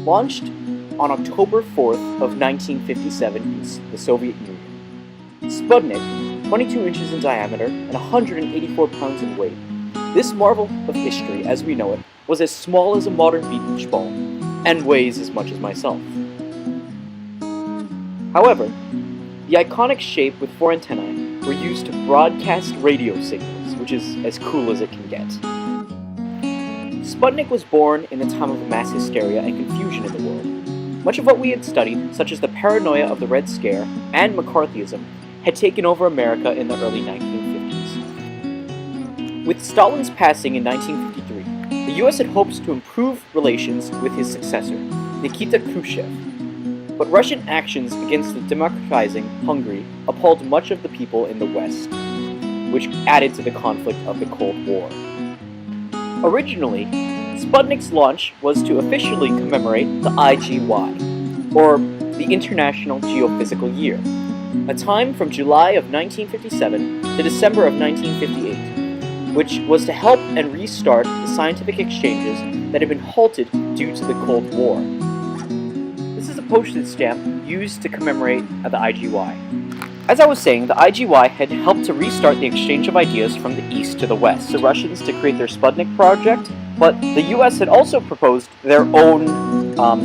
launched on October 4th of 1957 in the Soviet Union. Sputnik, 22 inches in diameter and 184 pounds in weight, this marvel of history as we know it was as small as a modern beach ball and weighs as much as myself. However, the iconic shape with 4 antennae were used to broadcast radio signals, which is as cool as it can get. Sputnik was born in a time of mass hysteria and confusion in the world. Much of what we had studied, such as the paranoia of the Red Scare and McCarthyism, had taken over America in the early 1950s. With Stalin's passing in 1953, the US had hopes to improve relations with his successor, Nikita Khrushchev. But Russian actions against the democratizing Hungary appalled much of the people in the West, which added to the conflict of the Cold War. Originally, Sputnik's launch was to officially commemorate the IGY, or the International Geophysical Year, a time from July of 1957 to December of 1958, which was to help and restart the scientific exchanges that had been halted due to the Cold War. This is a postage stamp used to commemorate the IGY. As I was saying, the IGY had helped to restart the exchange of ideas from the East to the West. The Russians to create their Sputnik project, but the US had also proposed their own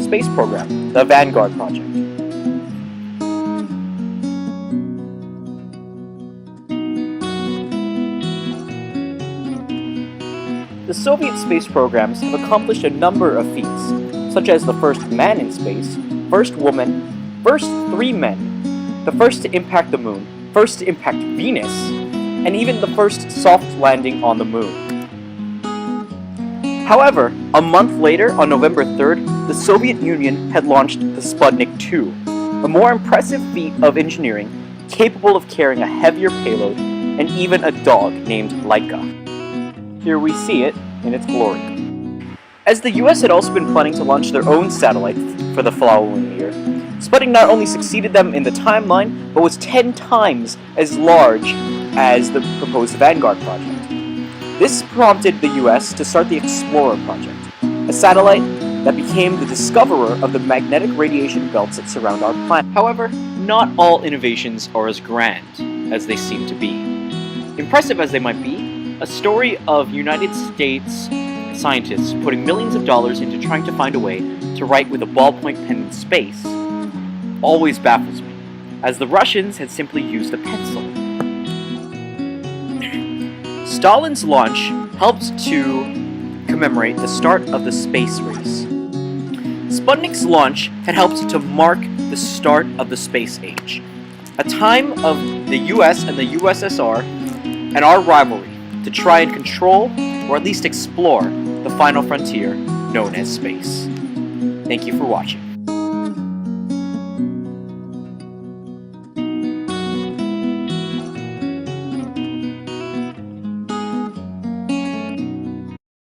space program, the Vanguard project. The Soviet space programs have accomplished a number of feats, such as the first man in space, first woman, first 3 men, the first to impact the moon, first to impact Venus, and even the first soft landing on the moon. However, a month later, on November 3rd, the Soviet Union had launched the Sputnik 2, a more impressive feat of engineering capable of carrying a heavier payload and even a dog named Laika. Here we see it in its glory. As the US had also been planning to launch their own satellite for the following year, Sputnik not only succeeded them in the timeline, but was 10 times as large as the proposed Vanguard project. This prompted the US to start the Explorer project, a satellite that became the discoverer of the magnetic radiation belts that surround our planet. However, not all innovations are as grand as they seem to be. Impressive as they might be, a story of United States scientists putting millions of dollars into trying to find a way to write with a ballpoint pen in space always baffles me, as the Russians had simply used a pencil. Stalin's launch helped to commemorate the start of the space race. Sputnik's launch had helped to mark the start of the space age, a time of the US and the USSR and our rivalry to try and control, or at least explore, the final frontier known as space. Thank you for watching.